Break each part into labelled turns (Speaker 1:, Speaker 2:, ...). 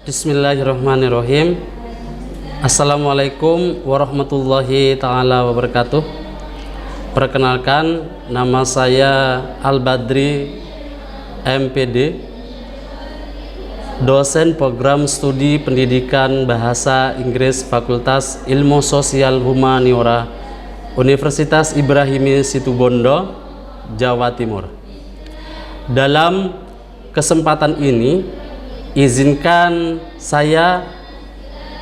Speaker 1: Bismillahirrahmanirrahim. Assalamualaikum warahmatullahi ta'ala wabarakatuh. Perkenalkan, nama saya Al-Badri MPD, dosen program studi pendidikan bahasa Inggris Fakultas Ilmu Sosial Humaniora Universitas Ibrahimi Situbondo, Jawa Timur. Dalam kesempatan ini, izinkan saya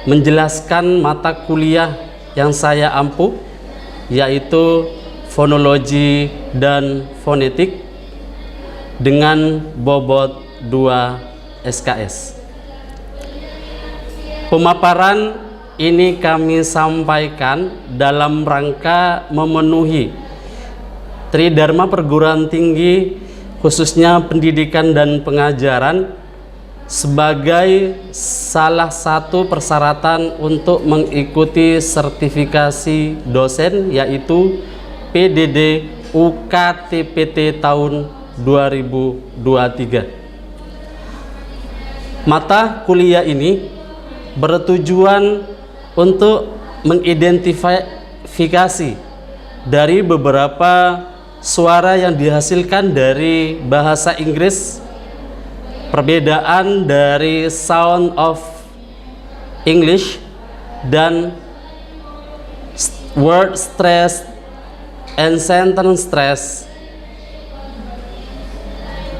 Speaker 1: menjelaskan mata kuliah yang saya ampuh, yaitu fonologi dan fonetik dengan bobot 2 SKS. Pemaparan ini kami sampaikan dalam rangka memenuhi Tridharma Perguruan Tinggi, khususnya pendidikan dan pengajaran, sebagai salah satu persyaratan untuk mengikuti sertifikasi dosen, yaitu PDD UKTPT tahun 2023. Mata kuliah ini bertujuan untuk mengidentifikasi dari beberapa suara yang dihasilkan dari bahasa Inggris, perbedaan dari sound of English dan word stress and sentence stress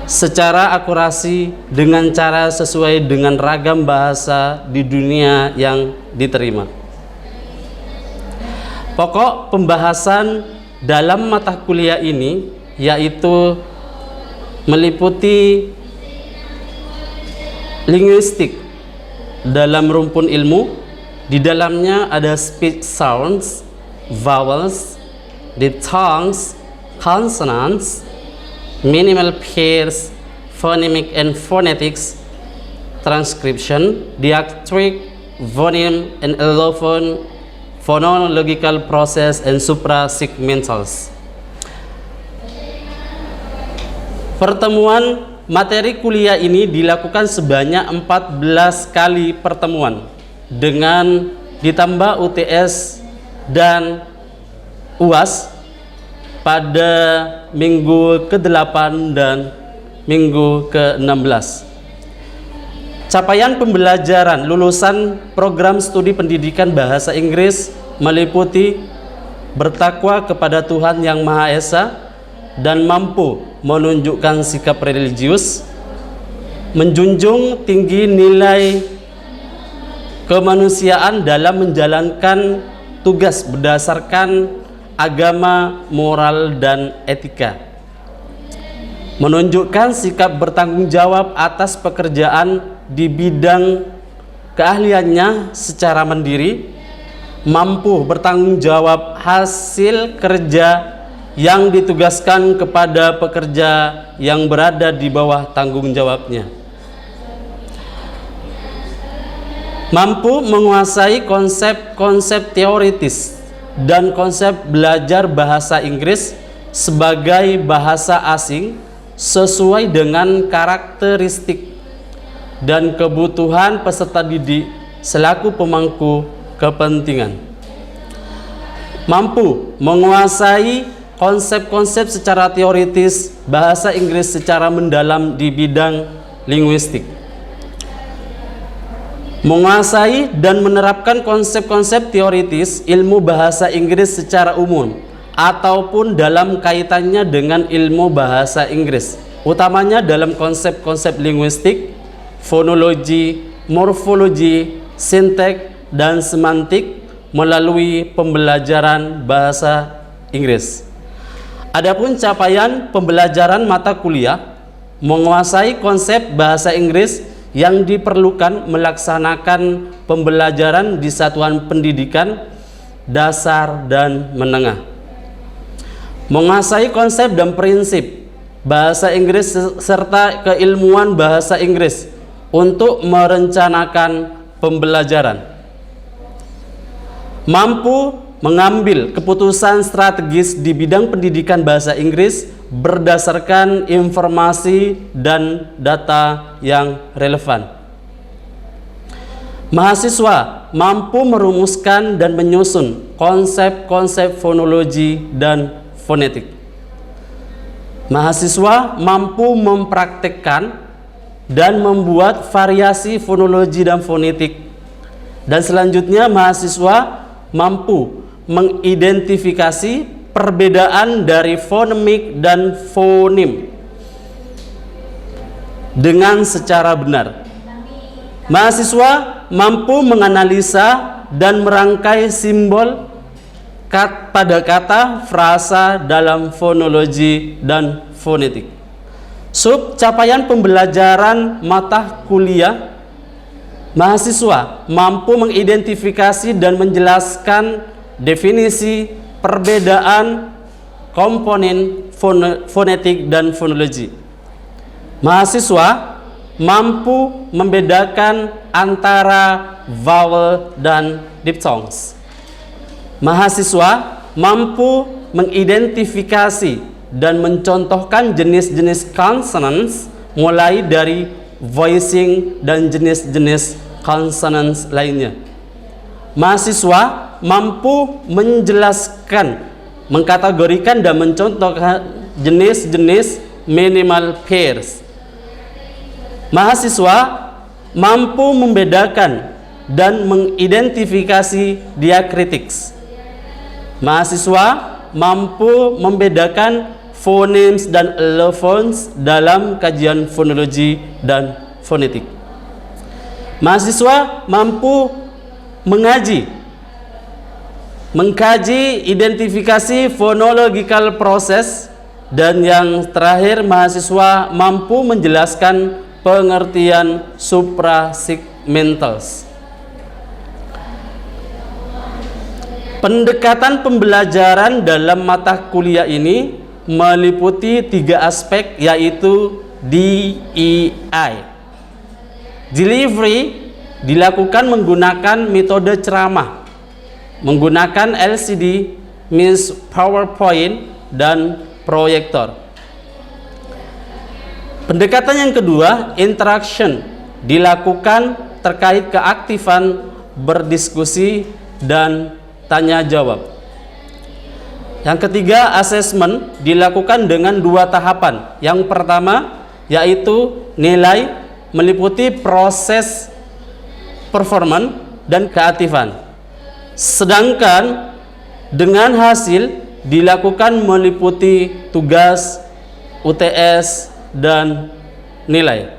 Speaker 1: secara akurasi dengan cara sesuai dengan ragam bahasa di dunia yang diterima. Pokok pembahasan dalam mata kuliah ini yaitu meliputi linguistik dalam rumpun ilmu. Di dalamnya ada speech sounds, vowels, diphthongs, consonants, minimal pairs, phonemic and phonetics, transcription, diacritic, phoneme and allophone, phonological process, and suprasegmentals. Pertemuan materi kuliah ini dilakukan sebanyak 14 kali pertemuan dengan ditambah UTS dan UAS pada minggu ke-8 dan minggu ke-16. Capaian pembelajaran lulusan program studi pendidikan bahasa Inggris meliputi bertakwa kepada Tuhan Yang Maha Esa dan mampu menunjukkan sikap religius, menjunjung tinggi nilai kemanusiaan dalam menjalankan tugas berdasarkan agama, moral, dan etika, menunjukkan sikap bertanggung jawab atas pekerjaan di bidang keahliannya secara mandiri, mampu bertanggung jawab hasil kerja yang ditugaskan kepada pekerja yang berada di bawah tanggung jawabnya, mampu menguasai konsep-konsep teoritis dan konsep belajar bahasa Inggris sebagai bahasa asing sesuai dengan karakteristik dan kebutuhan peserta didik selaku pemangku kepentingan, mampu menguasai konsep-konsep secara teoritis bahasa Inggris secara mendalam di bidang linguistik, menguasai dan menerapkan konsep-konsep teoritis ilmu bahasa Inggris secara umum ataupun dalam kaitannya dengan ilmu bahasa Inggris, utamanya dalam konsep-konsep linguistik, fonologi, morfologi, sinteks, dan semantik melalui pembelajaran bahasa Inggris. Adapun capaian pembelajaran mata kuliah, menguasai konsep bahasa Inggris yang diperlukan melaksanakan pembelajaran di satuan pendidikan dasar dan menengah, menguasai konsep dan prinsip bahasa Inggris serta keilmuan bahasa Inggris untuk merencanakan pembelajaran, mampu mengambil keputusan strategis di bidang pendidikan bahasa Inggris berdasarkan informasi dan data yang relevan, Mahasiswa mampu merumuskan dan menyusun konsep-konsep fonologi dan fonetik. Mahasiswa mampu mempraktekkan dan membuat variasi fonologi dan fonetik. Dan selanjutnya mahasiswa mampu mengidentifikasi perbedaan dari fonemik dan fonim dengan secara benar. Mahasiswa mampu menganalisa dan merangkai simbol pada kata, frasa dalam fonologi dan fonetik. Capaian pembelajaran mata kuliah, mahasiswa mampu mengidentifikasi dan menjelaskan definisi perbedaan komponen fonetik dan fonologi. Mahasiswa mampu membedakan antara vowel dan diphthongs. Mahasiswa mampu mengidentifikasi dan mencontohkan jenis-jenis consonants mulai dari voicing dan jenis-jenis consonants lainnya. Mahasiswa mampu menjelaskan, mengkategorikan dan mencontohkan jenis-jenis minimal pairs. Mahasiswa mampu membedakan dan mengidentifikasi diakritiks. Mahasiswa mampu membedakan phonemes dan allophones dalam kajian fonologi dan fonetik. Mahasiswa mampu mengkaji identifikasi phonological process, dan yang terakhir mahasiswa mampu menjelaskan pengertian suprasegmentals. Pendekatan pembelajaran dalam mata kuliah ini meliputi 3 aspek, yaitu DEI. Delivery dilakukan menggunakan metode ceramah, menggunakan LCD, means PowerPoint, dan proyektor. Pendekatan yang kedua, interaction, dilakukan terkait keaktifan berdiskusi dan tanya jawab. Yang ketiga, assessment, dilakukan dengan 2 tahapan. Yang pertama yaitu nilai, meliputi proses performan dan keaktifan. Sedangkan dengan hasil dilakukan meliputi tugas, UTS, dan nilai.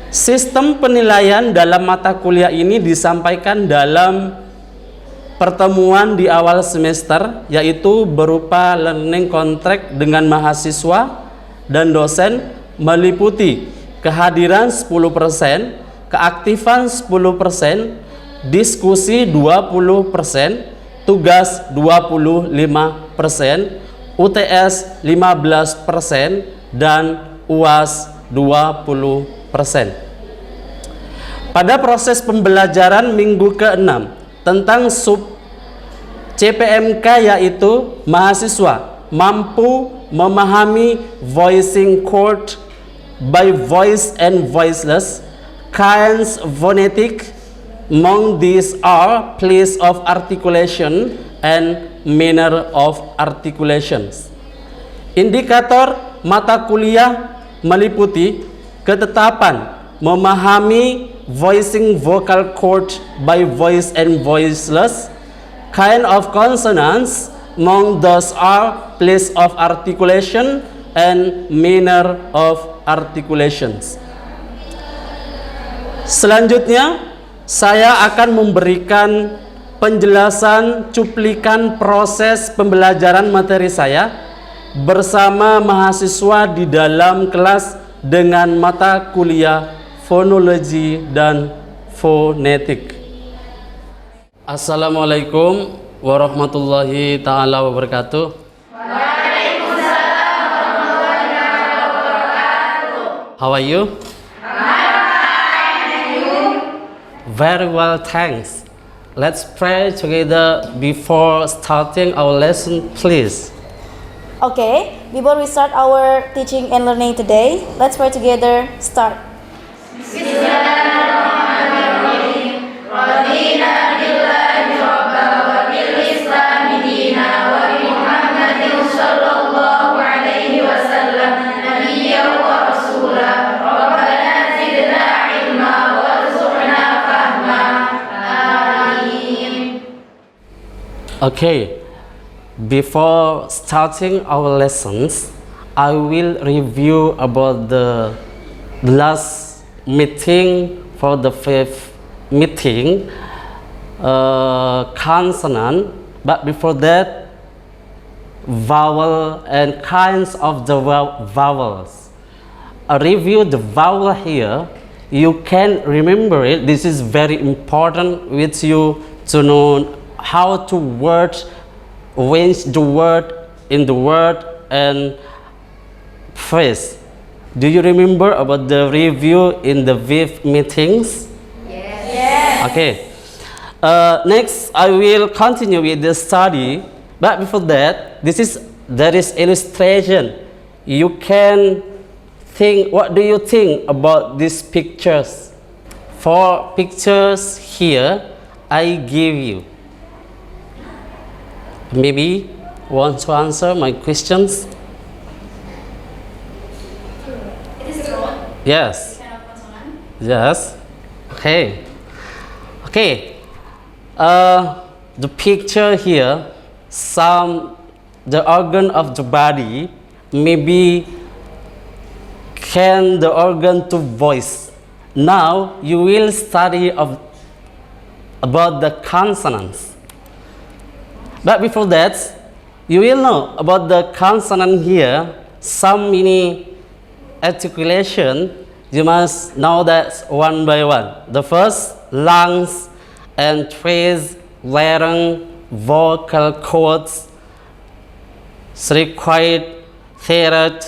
Speaker 1: Sistem penilaian dalam mata kuliah ini disampaikan dalam pertemuan di awal semester, yaitu berupa learning contract dengan mahasiswa dan dosen, meliputi kehadiran 10%, keaktifan 10%, diskusi 20%, tugas 25%, UTS 15%, dan UAS 20%. Pada proses pembelajaran minggu ke-6 tentang sub CPMK, yaitu mahasiswa mampu memahami voicing chord by voice and voiceless, kinds phonetic, among these are place of articulation and manner of articulations. Indikator mata kuliah meliputi ketetapan memahami voicing vocal chord by voice and voiceless, kind of consonants, among those are place of articulation and manner of articulations. Selanjutnya saya akan memberikan penjelasan cuplikan proses pembelajaran materi saya bersama mahasiswa di dalam kelas dengan mata kuliah fonologi dan fonetik. Assalamualaikum warahmatullahi ta'ala wabarakatuh.
Speaker 2: Waalaikumsalam warahmatullahi wabarakatuh.
Speaker 1: How are you? Very well, thanks. Let's pray together before starting our lesson, please.
Speaker 2: Okay, before we start our teaching and learning today, let's pray together. Start. Bismillahirrahmanirrahim.
Speaker 1: Okay, before starting our lessons, I will review about the last meeting for the fifth meeting, consonant. But before that, vowel and kinds of the vowels. I review the vowel here. You can remember it. This is very important with you to know how to arrange the word in the word and phrase. Do you remember about the review in the fifth meetings? Yes. Okay. Next, I will continue with the study. But before that, there is illustration. You can think. What do you think about these pictures? 4 pictures here I give you. Maybe want to answer my questions?
Speaker 3: It is drawn.
Speaker 1: Yes.
Speaker 3: Kind of consonant.
Speaker 1: Yes. Okay. Okay. The picture here, the organ of the body, maybe can the organ to voice. Now you will study about the consonants. But before that, you will know about the consonant here, some mini articulation. You must know that one by one. The first, lungs and trace, larynx, vocal cords, cricoid, thyroid,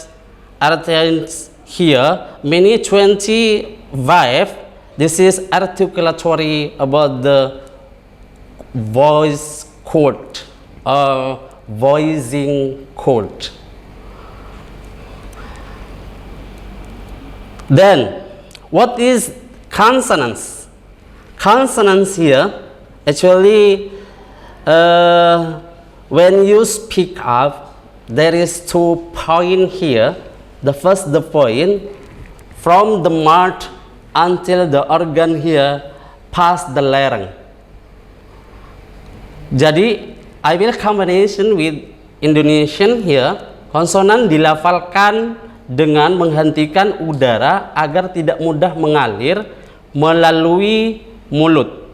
Speaker 1: arterioles here, many 25. This is articulatory about the voice cord or voicing cord. Then, what is consonants? Consonants here, actually, when you speak up, there is 2 points here. The first, the point from the mouth until the organ here past the larynx. Jadi, I will combination with Indonesian here. Konsonan dilafalkan dengan menghentikan udara agar tidak mudah mengalir melalui mulut,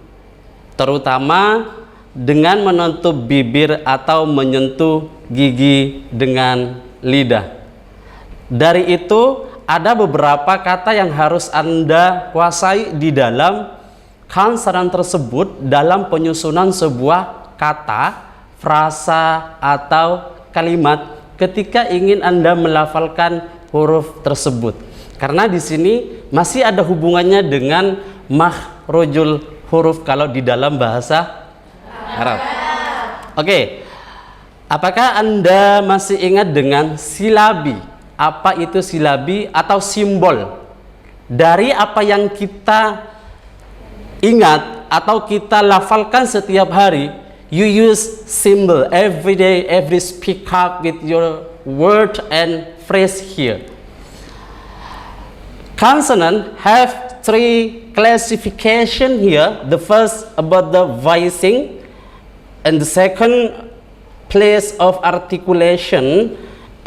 Speaker 1: terutama dengan menutup bibir atau menyentuh gigi dengan lidah. Dari itu, ada beberapa kata yang harus Anda kuasai di dalam konsonan tersebut dalam penyusunan sebuah kata, frasa, atau kalimat ketika ingin Anda melafalkan huruf tersebut. Karena di sini masih ada hubungannya dengan makhrajul huruf kalau di dalam bahasa Arab. Oke. Apakah Anda masih ingat dengan silabi? Apa itu silabi atau simbol? Dari apa yang kita ingat atau kita lafalkan setiap hari, you use symbol every day, every speak up with your word and phrase here. Consonant have 3 classification here. The first about the voicing, and the second place of articulation,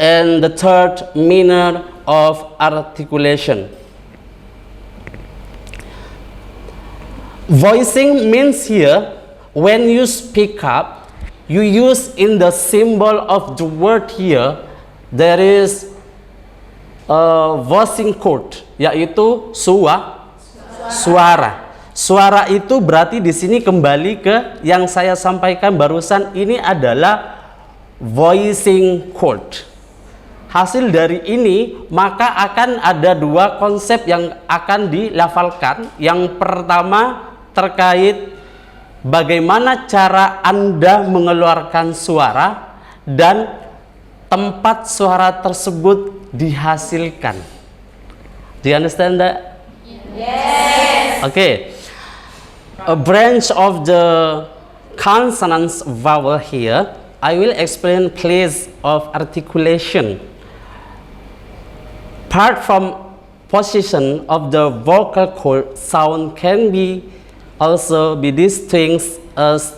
Speaker 1: and the third manner of articulation. Voicing means here when you speak up, you use in the symbol of the word here, there is a voicing cord, yaitu suara. Suara itu berarti di sini kembali ke yang saya sampaikan barusan, ini adalah voicing cord. Hasil dari ini maka akan ada 2 konsep yang akan dilafalkan. Yang pertama terkait bagaimana cara Anda mengeluarkan suara dan tempat suara tersebut dihasilkan. Do you understand that? Yes. Okay. A branch of the consonants vowel here, I will explain place of articulation. Apart from position of the vocal cord, sound can be also be distinguished as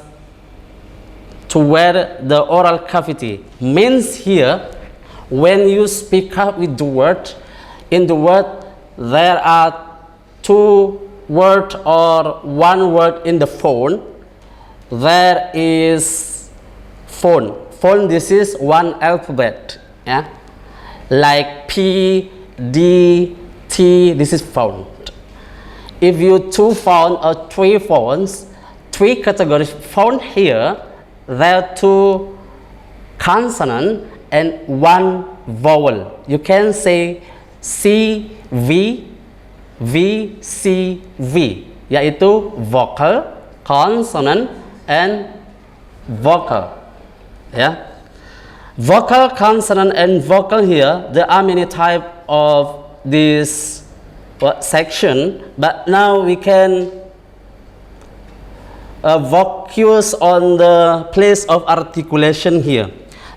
Speaker 1: toward the oral cavity. Means here, when you speak up with the word, in the word there are two words or one word in the phone. There is phone. Phone, this is one alphabet. Yeah? Like P, D, T, this is phone. If you two phone or three phones, three categories phone here, there are two consonant and one vowel. You can say C, V, V, C, V, yaitu vocal, consonant, and vocal. Yeah? Vocal, consonant, and vocal here, there are many types of this section, but now we can focus on the place of articulation here.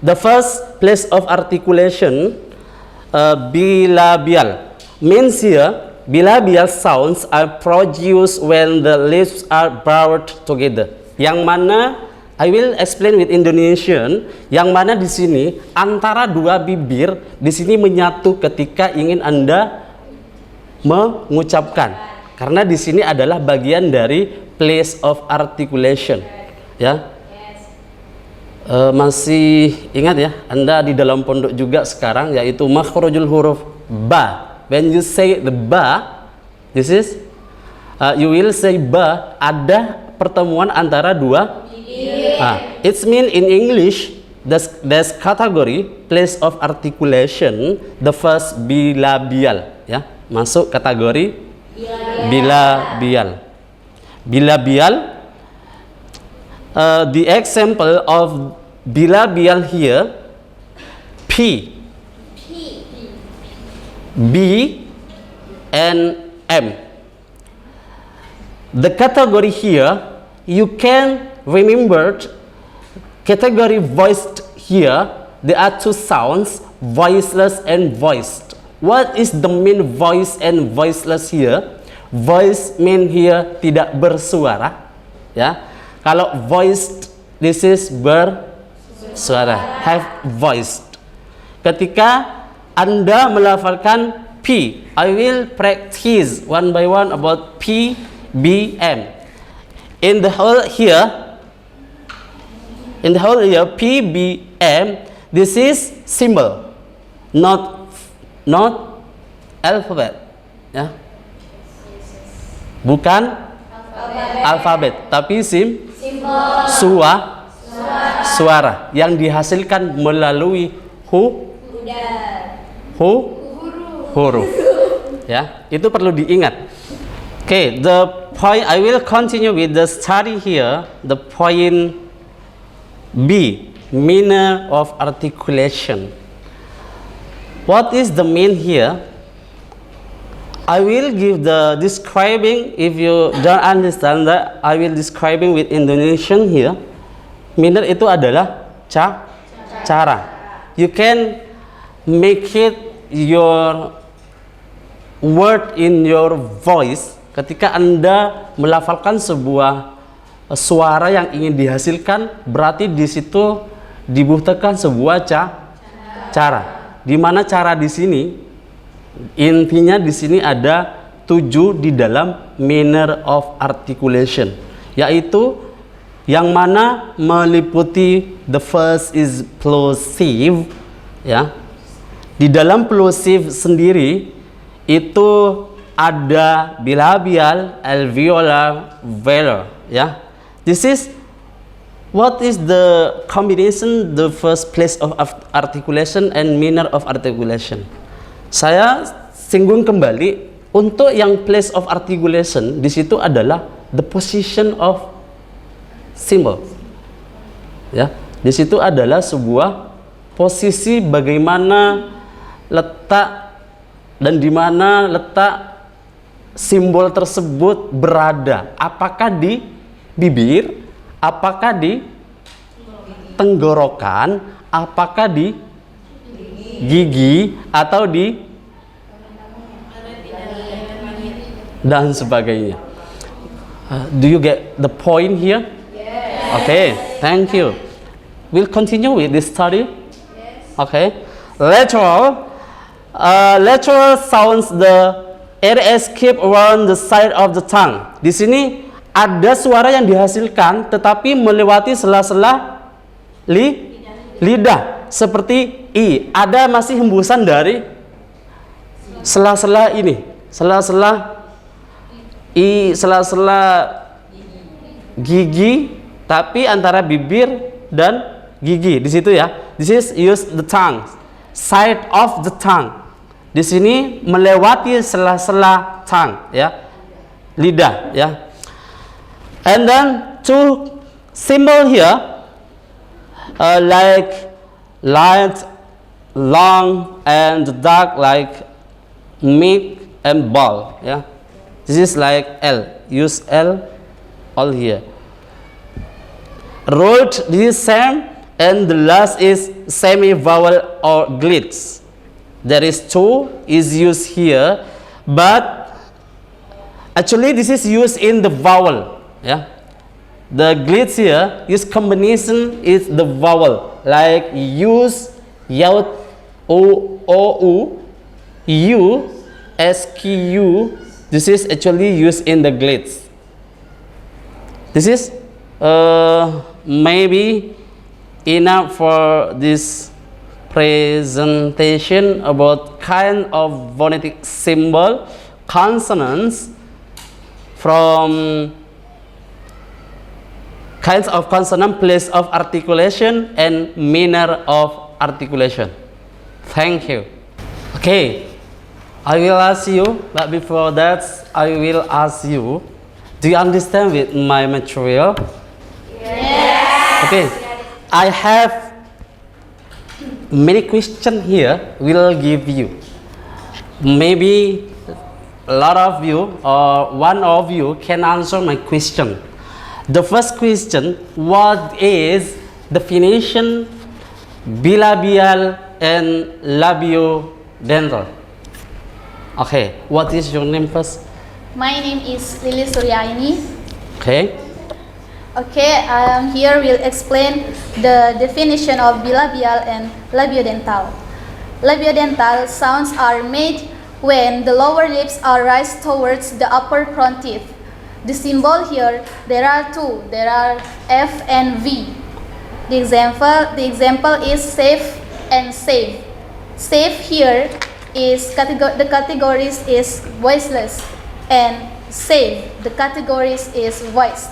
Speaker 1: The first place of articulation, bilabial, means here bilabial sounds are produced when the lips are brought together. Yang mana I will explain with Indonesian, yang mana di sini antara dua bibir di sini menyatu ketika ingin Anda mengucapkan. Karena di sini adalah bagian dari place of articulation. Ya. Masih ingat ya, Anda di dalam pondok juga sekarang, yaitu makhrajul huruf ba. When you say the ba, this is you will say ba, ada pertemuan antara dua. It means in English there's category place of articulation, the first bilabial, ya, masuk kategori bilabial. Bilabial, the example of bilabial here, P, B, and M. The category here, you can remember category voiced here. There are two sounds, voiceless and voiced. What is the mean voice and voiceless here? Voice mean here tidak bersuara, ya. Kalau voiced, this is bersuara, have voiced. Ketika Anda melafalkan P, I will practice one by one about P, B, M. In the whole here, P, B, M, this is symbol, not alphabet, ya. Bukan alfabet, tapi suara yang dihasilkan melalui huruf. Ya, itu perlu diingat. Okay, the point I will continue with the study here. The point B, manner of articulation. What is the mean here? I will give the describing. If you don't understand that, I will describing with Indonesian here. Manner itu adalah cara. You can make it your word in your voice. Ketika Anda melafalkan sebuah suara yang ingin dihasilkan, berarti di situ dibutuhkan sebuah cara. Di mana cara di sini, intinya di sini ada 7 di dalam manner of articulation, yaitu yang mana meliputi the first is plosive, ya. Di dalam plosive sendiri itu ada bilabial, alveolar, velar, ya. This is what is the combination, the first place of articulation and manner of articulation. Saya singgung kembali untuk yang place of articulation, di situ adalah the position of symbol. Ya, di situ adalah sebuah posisi bagaimana letak dan di mana letak simbol tersebut berada, apakah di bibir, apakah di tenggorokan, apakah di gigi, atau di dan sebagainya. Do you get the point here? Okay, thank you. We'll continue with this study. Okay. Lateral. Lateral sounds the air escape around the side of the tongue. Di sini ada suara yang dihasilkan tetapi melewati sela-sela lidah seperti i. Ada masih hembusan dari sela-sela ini, sela-sela i, sela-sela gigi, tapi antara bibir dan gigi di situ ya. This is use the tongue, side of the tongue. Di sini melewati sela-sela tongue ya, lidah ya. And then two symbol here like light, long, and dark like milk and ball ya. This is like L. Use L all here. Root, this is same, and the last is semi-vowel or glitz. There is two is used here, but actually this is used in the vowel. Yeah, the glitz here use combination is the vowel like use yaut o u sq u. This is actually used in the glitz. This is maybe enough for this presentation about kind of phonetic symbol, consonants from kinds of consonant, place of articulation, and manner of articulation. Thank you. Okay, I will ask you, but before that, I will ask you, do you understand with my material? Yes. Okay, I have many questions here will give you. Maybe a lot of you or one of you can answer my question. The first question, what is definition bilabial and labiodental? Okay, what is your name first?
Speaker 3: My name is Lili Suryaini.
Speaker 1: Okay.
Speaker 3: Okay, here we'll explain the definition of bilabial and labiodental. Labiodental sounds are made when the lower lips are raised towards the upper front teeth. The symbol here, there are two. There are F and V. The example is safe and save. Safe here is the categories is voiceless, and save the categories is voiced.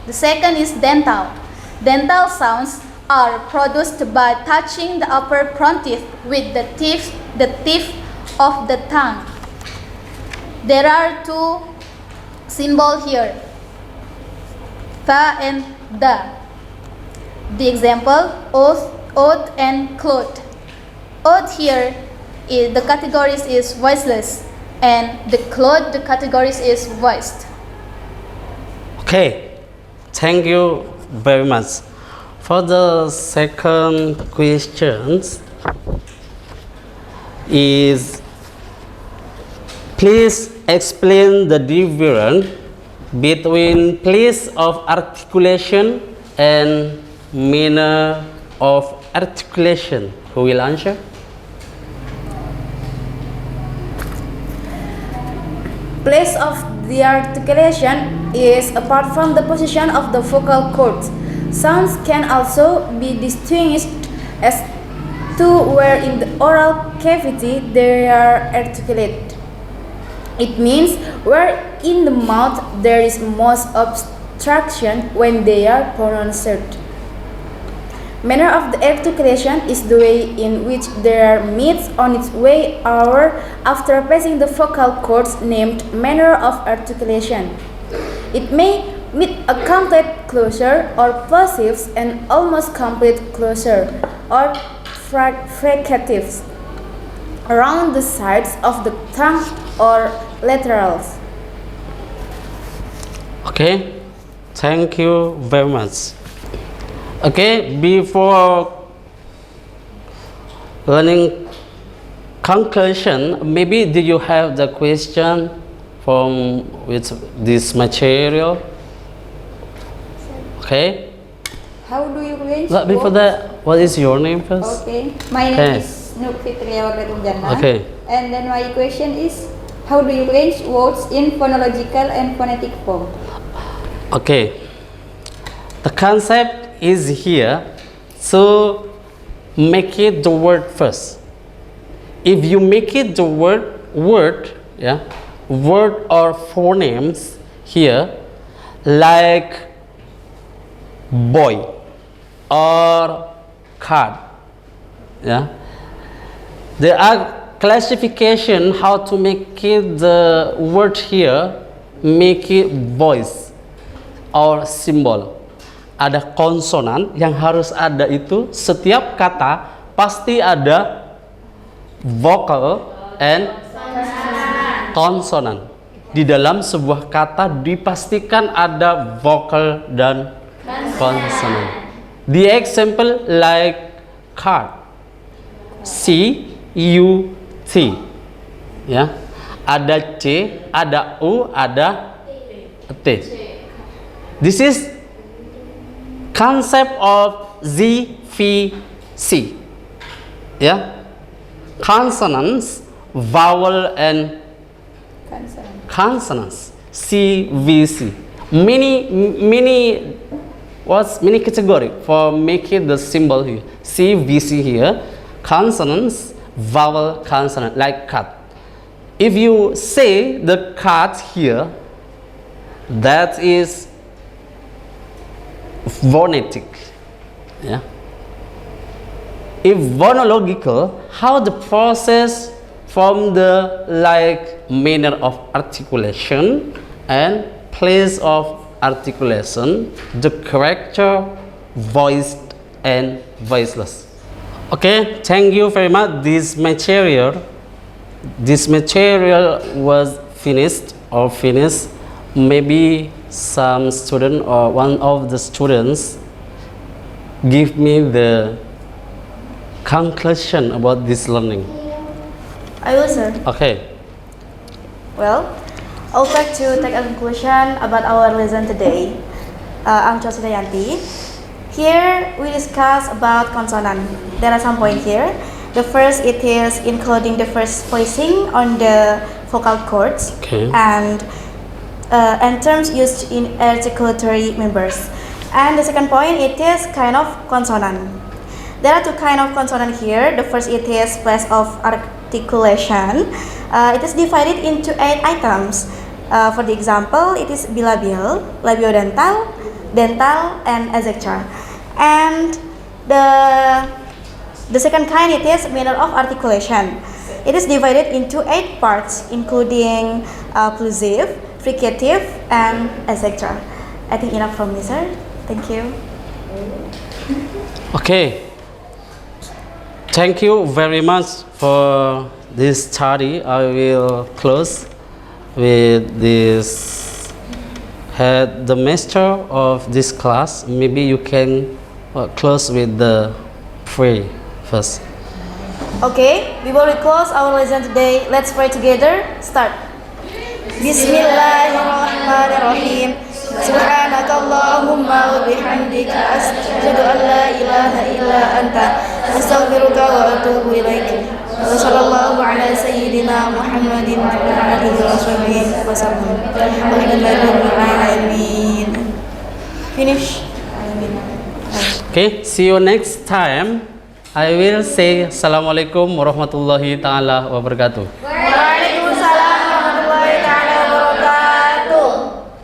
Speaker 3: The second is dental. Dental sounds are produced by touching the upper front teeth with the teeth of the tongue. There are two symbols here, tha and da. The example, oath and cloth. Oath here is the categories is voiceless, and the cloth the categories is voiced.
Speaker 1: Okay. Thank you very much. For the second question is, please explain the difference between place of articulation and manner of articulation. Who will answer?
Speaker 4: Place of the articulation is apart from the position of the vocal cords. Sounds can also be distinguished as to where in the oral cavity they are articulate. It means where in the mouth there is most obstruction when they are pronounced. Manner of the articulation is the way in which there meets on its way or after passing the vocal cords, named manner of articulation. It may meet a complete closure or plosives and almost complete closure or fricatives around the sides of the tongue or laterals.
Speaker 1: Okay, thank you very much. Okay, before learning conclusion, maybe do you have the question from with this material? Okay,
Speaker 4: How do you arrange
Speaker 1: But before
Speaker 4: words?
Speaker 1: that, what is your name first?
Speaker 4: Okay, my name
Speaker 1: Okay.
Speaker 4: is Nur Fitria Wardatul Jannah.
Speaker 1: Okay.
Speaker 4: And then my question is, how do you arrange words in phonological and phonetic form?
Speaker 1: Okay. The concept is here. So make it the word first. If you make it the word, yeah, word or phonemes here, like boy or card, yeah, there are classification how to make it the word here, make it voice or symbol. Ada konsonan yang harus ada itu, setiap kata pasti ada vokal and konsonan. Di dalam sebuah kata dipastikan ada vokal dan konsonan. The example like card, C-U-T, ya, ada C, ada U, ada T. This is concept of ZVC, ya, consonants, vowel and consonants, CVC. Many category for making the symbol here. CVC here, consonants, vowel, consonant, like cut. If you say the cut here, that is phonetic, yeah. If phonological, how the process from the like manner of articulation and place of articulation, the character voiced and voiceless. Okay, thank you very much. This material was finished. Maybe some student or one of the students give me the conclusion about this learning.
Speaker 2: I will, sir.
Speaker 1: Okay.
Speaker 2: Well, I would like to take a conclusion about our lesson today. I'm Chelsea Dayanti. Here we discuss about consonant. There are some points here. The first, it is including the first voicing on the vocal cords,
Speaker 1: Okay.
Speaker 2: and terms used in articulatory members. And the second point, it is kind of consonant. There are two kind of consonant here. The first, it is place of articulation. It is divided into 8 items. For the example, it is bilabial, labiodental, dental, and adjector. And the second kind, it is manner of articulation. It is divided into 8 parts, including plosive, fricative, and etc. I think enough from me, sir. Thank you.
Speaker 1: Okay. Thank you very much for this study. I will close with this head the master of this class. Maybe you can close with the prayer first.
Speaker 2: Okay, before we close our lesson today, let's pray together. Start. Bismillahirrahmanirrahim. Subhanakallahumma wa bihamdika asyhadu an la ilaha illa anta astaghfiruka wa atubu ilaik. Wa sallallahu ala sayyidina Muhammadin wa ala alihi wa sahbihi wa sallam. Walhamdulillahi rabbil alamin. Finish. Amin.
Speaker 1: Okay, see you next time. I will say Assalamualaikum warahmatullahi ta'ala wabarakatuh.